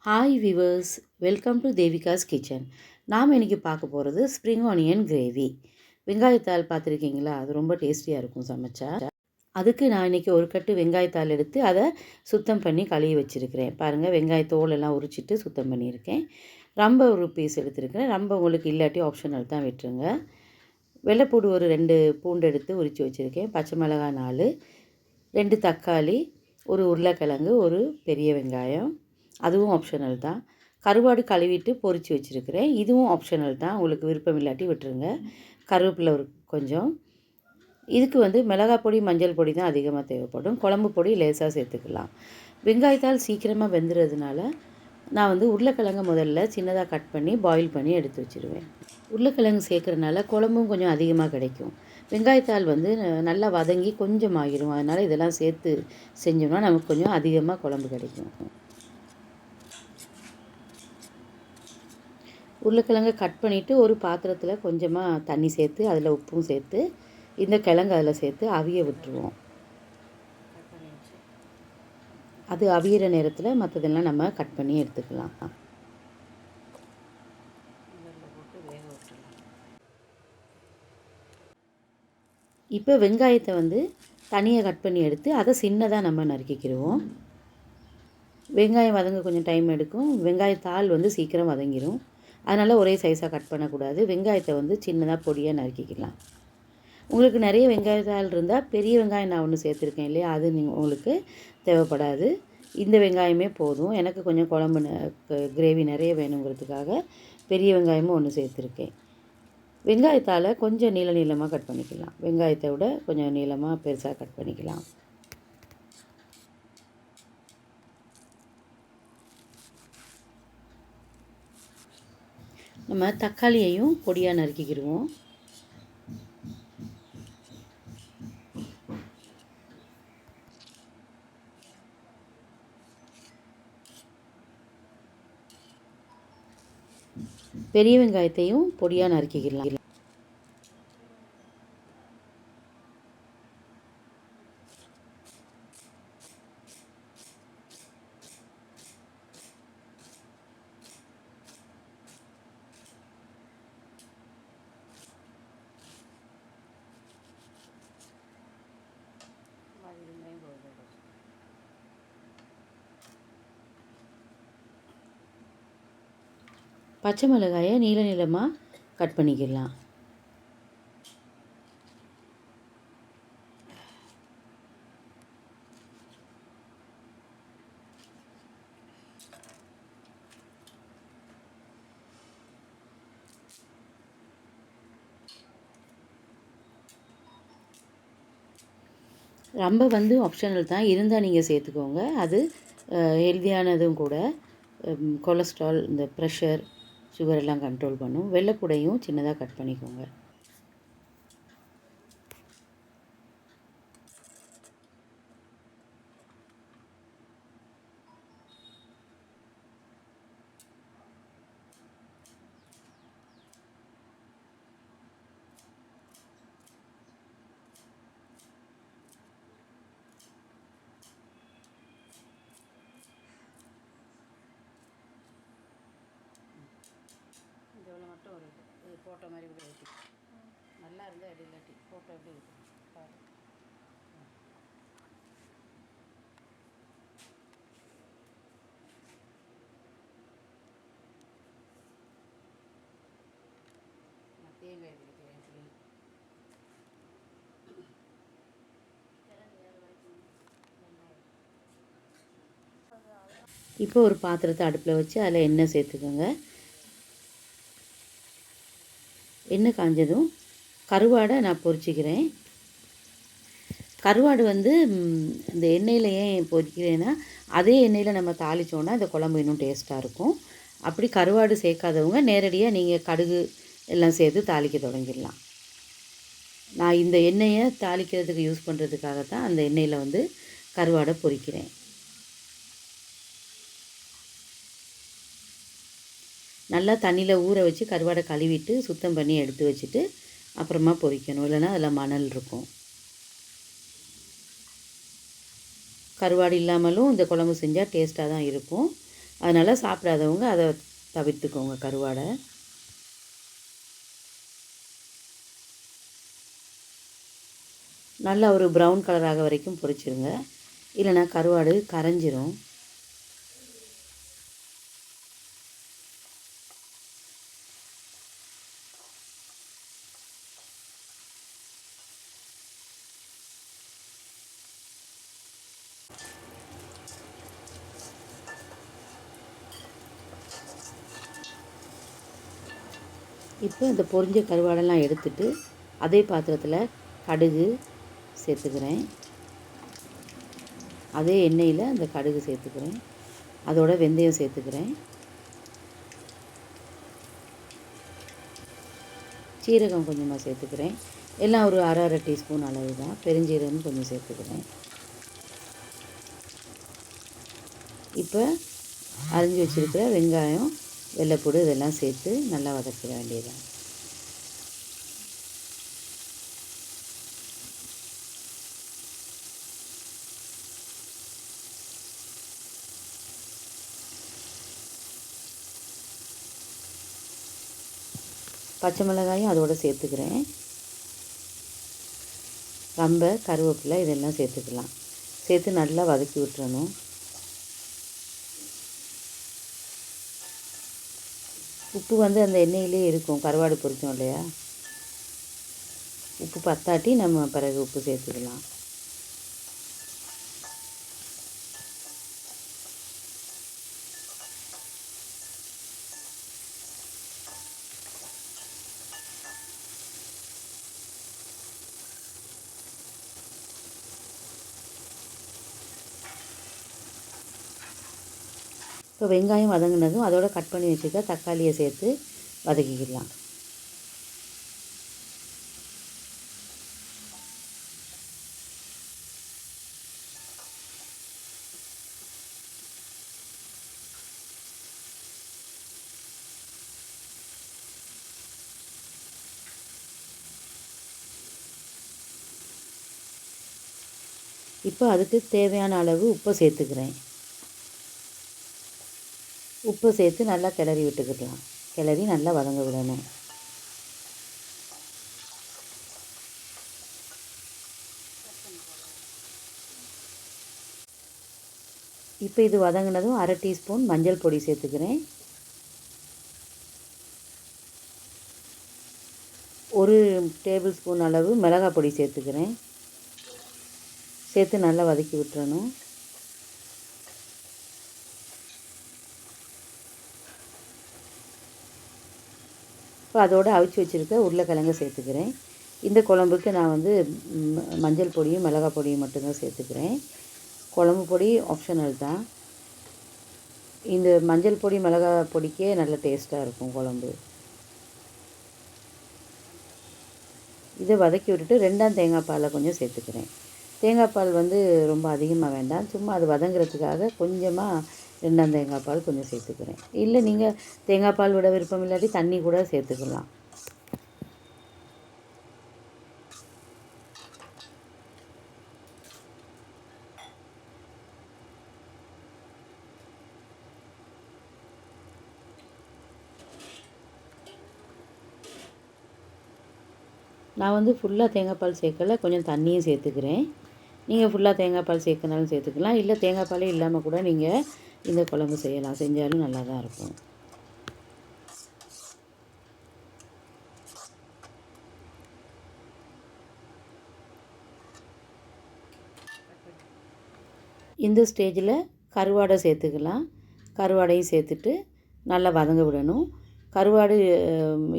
Hi viewers, welcome to Devika's kitchen. நாம் இன்றைக்கி பார்க்க போகிறது ஸ்ப்ரிங் ஆனியன் கிரேவி. வெங்காயத்தாள் பார்த்துருக்கீங்களா? அது ரொம்ப டேஸ்டியாக இருக்கும் சமைச்சா. அதுக்கு நான் இன்றைக்கி ஒரு கட்டு வெங்காயத்தாள் எடுத்து அதை சுத்தம் பண்ணி கழுவி வச்சுருக்கிறேன். பாருங்கள், வெங்காயத்தோல் எல்லாம் உரிச்சிட்டு சுத்தம் பண்ணியிருக்கேன். ரம்பை ஒரு பீஸ் எடுத்துருக்கிறேன். ரம்பை உங்களுக்கு இல்லாட்டி ஆப்ஷனல் தான் விட்டுருங்க. வெள்ளைப்பூடு ஒரு 2 பூண்டு எடுத்து உரித்து வச்சுருக்கேன். பச்சை மிளகாய் 4, 2 தக்காளி, ஒரு உருளைக்கிழங்கு, ஒரு பெரிய வெங்காயம், அதுவும் ஆப்ஷனல் தான். கருவாடு கழுவிட்டு பொரித்து வச்சுருக்கிறேன். இதுவும் ஆப்ஷனல் தான், உங்களுக்கு விருப்பம் இல்லாட்டி விட்டுருங்க. கருவேப்பிலை ஒரு கொஞ்சம். இதுக்கு மிளகாய் பொடி, மஞ்சள் பொடி தான் அதிகமாக தேவைப்படும். குழம்பு பொடி லேசாக சேர்த்துக்கலாம். வெங்காயத்தால் சீக்கிரமாக வெந்துறதுனால நான் உருளைக்கிழங்கு முதல்ல சின்னதாக கட் பண்ணி பாயில் பண்ணி எடுத்து வச்சுருவேன். உருளைக்கிழங்கு சேர்க்குறதுனால குழம்பும் கொஞ்சம் அதிகமாக கிடைக்கும். வெங்காயத்தால் நல்லா வதங்கி கொஞ்சம் ஆகிடும். அதனால் இதெல்லாம் சேர்த்து செஞ்சோம்னா நமக்கு கொஞ்சம் அதிகமாக குழம்பு கிடைக்கும். உருளைக்கிழங்கை கட் பண்ணிவிட்டு ஒரு பாத்திரத்தில் கொஞ்சமாக தண்ணி சேர்த்து அதில் உப்பும் சேர்த்து இந்த கிழங்கு அதில் சேர்த்து அவிய விட்டுருவோம். அது அவியிற நேரத்தில் மற்றதெல்லாம் நம்ம கட் பண்ணி எடுத்துக்கலாம். இப்போ வெங்காயத்தை தனியாக கட் பண்ணி எடுத்து அதை சின்னதாக நம்ம நறுக்கிக்கிடுவோம். வெங்காயம் வதங்க கொஞ்சம் டைம் எடுக்கும். வெங்காயத்தாள் சீக்கிரம் வதங்கிடும். அதனால் ஒரே சைஸாக கட் பண்ணக்கூடாது. வெங்காயத்தை சின்னதாக பொடியாக நறுக்கிக்கலாம். உங்களுக்கு நிறைய வெங்காயத்தாள் இருந்தால் பெரிய வெங்காயம் நான் ஒன்று சேர்த்துருக்கேன் இல்லையா, அது உங்களுக்கு தேவைப்படாது. இந்த வெங்காயமே போதும். எனக்கு கொஞ்சம் குழம்பு கிரேவி நிறைய வேணுங்கிறதுக்காக பெரிய வெங்காயமும் ஒன்று சேர்த்துருக்கேன். வெங்காயத்தால் கொஞ்சம் நீளமாக கட் பண்ணிக்கலாம். வெங்காயத்தை விட கொஞ்சம் நீளமாக பெருசாக கட் பண்ணிக்கலாம். நம்ம தக்காளியையும் பொடியாக நறுக்கிக்கிடுவோம். பெரிய வெங்காயத்தையும் பொடியாக நறுக்கிக்கலாம். பச்சை மிளகாயை நீளமாக கட் பண்ணிக்கலாம். ரொம்ப ஆப்ஷனல் தான், இருந்தால் நீங்கள் சேர்த்துக்கோங்க. அது ஹெல்தியானதும் கூட. கொலஸ்ட்ரால், இந்த ப்ரெஷர், சுகர் எல்லாம் கண்ட்ரோல் பண்ணும். வெள்ளைப்பூடையும் சின்னதாக கட் பண்ணிக்கோங்க. மட்டும் ஒரு ஃபோட்டோ மாதிரி கூட ஊற்றி நல்லா இருந்தால் அப்படி இல்லாட்டி ஃபோட்டோ எப்படி இருக்கும் பாரு. நான் தேங்காய் பிடிக்கிறேன். இப்போ ஒரு பாத்திரத்தை அடுப்பில் வச்சு அதில் எண்ணெய் சேர்த்துக்கோங்க. எண்ணெய் காஞ்சதும் கருவாடை நான் பொரிச்சிக்கிறேன். கருவாடு இந்த எண்ணெயில் ஏன் பொரிக்கிறேன்னா, அதே எண்ணெயில் நம்ம தாளித்தோன்னா இந்த குழம்பு இன்னும் டேஸ்ட்டாக இருக்கும். அப்படி கருவாடு சேர்க்காதவங்க நேரடியாக நீங்கள் கடுகு எல்லாம் சேர்த்து தாளிக்க தொடங்கிடலாம். நான் இந்த எண்ணெயை தாளிக்கிறதுக்கு யூஸ் பண்ணுறதுக்காக தான் அந்த எண்ணெயில் கருவாடை பொரிக்கிறேன். நல்லா தண்ணியில் ஊற வச்சு கருவாடை கழுவிட்டு சுத்தம் பண்ணி எடுத்து வச்சுட்டு அப்புறமா பொரிக்கணும், இல்லைன்னா அதில் மணல் இருக்கும். கருவாடு இல்லாமலும் இந்த குழம்பு செஞ்சால் டேஸ்ட்டாக தான் இருக்கும். அதனால் சாப்பிடாதவங்க அதை தவிர்த்துக்கோங்க கருவாடை. நல்லா ஒரு ப்ரௌன் கலராக வரைக்கும் பொரிச்சிருங்க, இல்லைனா கருவாடு கரைஞ்சிரும். இப்போ இந்த பொரிஞ்ச கருவாடெல்லாம் எடுத்துட்டு அதே பாத்திரத்தில் கடுகு சேர்த்துக்கிறேன். அதே எண்ணெயில் அந்த கடுகு சேர்த்துக்கிறேன். அதோட வெந்தயம் சேர்த்துக்கிறேன். சீரகம் கொஞ்சமாக சேர்த்துக்கிறேன். எல்லாம் ஒரு அரை அரை டீஸ்பூன் அளவு தான். பெருஞ்சீரகம் கொஞ்சம் சேர்த்துக்கிறேன். இப்போ அரிஞ்சு வச்சுருக்கிற வெங்காயம், வெள்ளைப்பூடு இதெல்லாம் சேர்த்து நல்லா வதக்கிட வேண்டியதுதான். பச்சை மிளகாயும் அதோடு சேர்த்துக்கிறேன். ரம்பை, கருவேப்பிலை இதெல்லாம் சேர்த்துக்கலாம். சேர்த்து நல்லா வதக்கி விட்டுறணும். உப்பு வந்து அந்த எண்ணெயிலே இருக்கும், கருவாடு பொரிச்சோம் இல்லையா, உப்பு பத்தாட்டி நம்ம பிறகு உப்பு சேர்த்துக்கலாம். இப்போ வெங்காயம் வதங்கினதும் அதோட கட் பண்ணி வச்சுருக்க தக்காளியை சேர்த்து வதக்கிக்கலாம். இப்போ அதுக்கு தேவையான அளவு உப்பை சேர்த்துக்கிறேன். உப்பு சேர்த்து நல்லா கிளறி விட்டுக்கிடலாம். கிளறி நல்லா வதங்க விடணும். இப்போ இது வதங்கினதும் அரை டீஸ்பூன் மஞ்சள் பொடி சேர்த்துக்கிறேன். ஒரு டேபிள் ஸ்பூன் அளவு மிளகாய் பொடி சேர்த்துக்கிறேன். சேர்த்து நல்லா வதக்கி விட்டுறணும். இப்போ அதோடு அவிச்சு வச்சுருக்க உருளைக்கிழங்க சேர்த்துக்கிறேன். இந்த குழம்புக்கு நான் வந்து மஞ்சள் பொடியும் மிளகாய் பொடியும் மட்டும்தான் சேர்த்துக்கிறேன். குழம்பு பொடி ஆப்ஷனல் தான். இந்த மஞ்சள் பொடி மிளகாய் பொடிக்கே நல்ல டேஸ்ட்டாக இருக்கும் குழம்பு. இதை வதக்கி விட்டுட்டு 2ஆம் தேங்காய் பாலை கொஞ்சம் சேர்த்துக்கிறேன். தேங்காய் பால் வந்து ரொம்ப அதிகமாக வேண்டாம், சும்மா அது வதங்கிறதுக்காக கொஞ்சமாக 2ஆம் தேங்காய் பால் கொஞ்சம் சேர்த்துக்கிறேன். இல்லை நீங்கள் தேங்காய் பால் விட விருப்பம் இல்லாட்டி தண்ணி கூட சேர்த்துக்கலாம். நான் வந்து ஃபுல்லாக தேங்காய் பால் சேர்க்கல, கொஞ்சம் தண்ணியும் சேர்த்துக்கிறேன். நீங்கள் ஃபுல்லாக தேங்காய் பால் சேர்க்கனாலும் சேர்த்துக்கலாம், இல்லை தேங்காய் பாலே இல்லாமல் கூட நீங்கள் இந்த குழம்பு செய்யலாம், செஞ்சாலும் நல்லா தான் இருக்கும். இந்த ஸ்டேஜில் கருவாடை சேர்த்துக்கலாம். கருவாடையும் சேர்த்துட்டு நல்லா வதங்க விடணும். கருவாடு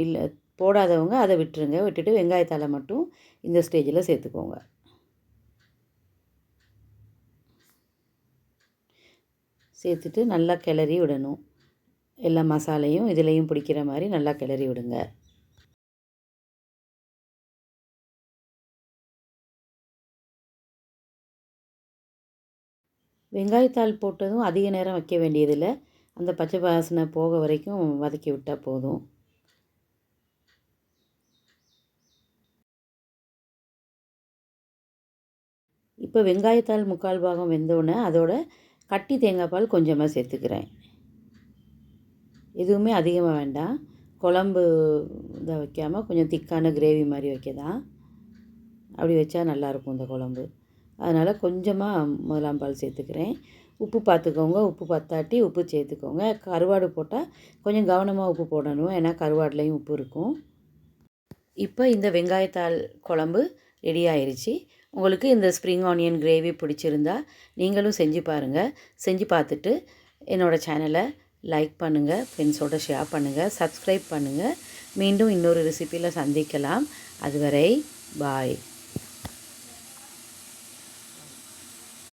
இல்லை போடாதவங்க அதை விட்டுருங்க. விட்டுட்டு வெங்காயத்தாளை மட்டும் இந்த ஸ்டேஜில் சேர்த்துக்கோங்க. சேர்த்துட்டு நல்லா கிளறி விடணும். எல்லா மசாலையும் இதுலேயும் பிடிக்கிற மாதிரி நல்லா கிளறி விடுங்க. வெங்காயத்தாள் போட்டதும் அதிக நேரம் வைக்க வேண்டியதில்லை. அந்த பச்சை வாசனை போக வரைக்கும் வதக்கி விட்டால் போதும். இப்போ வெங்காயத்தாள் 3/4 பாகம் வெந்தோடனே அதோட கட்டி தேங்காய் பால் கொஞ்சமாக சேர்த்துக்கிறேன். எதுவுமே அதிகமாக வேண்டாம். குழம்பு இதை வைக்காமல் கொஞ்சம் திக்கான கிரேவி மாதிரி வைக்க தான். அப்படி வச்சா நல்லாயிருக்கும் இந்த குழம்பு. அதனால் கொஞ்சமாக முதலாம் பால் சேர்த்துக்கிறேன். உப்பு பார்த்துக்கோங்க, உப்பு பத்தாட்டி உப்பு சேர்த்துக்கோங்க. கருவாடு போட்டால் கொஞ்சம் கவனமாக உப்பு போடணும், ஏன்னா கருவாடுலேயும் உப்பு இருக்கும். இப்போ இந்த வெங்காயத்தாள் குழம்பு ரெடி ஆயிடுச்சு. உங்களுக்கு இந்த ஸ்ப்ரிங் ஆனியன் கிரேவி பிடிச்சிருந்தா நீங்களும் செஞ்சு பாருங்கள். செஞ்சு பார்த்துட்டு என்னோடய சேனலை லைக் பண்ணுங்கள், ஃப்ரெண்ட்ஸோடு ஷேர் பண்ணுங்கள், சப்ஸ்கிரைப் பண்ணுங்கள். மீண்டும் இன்னொரு ரெசிப்பியில் சந்திக்கலாம். அதுவரை பாய்.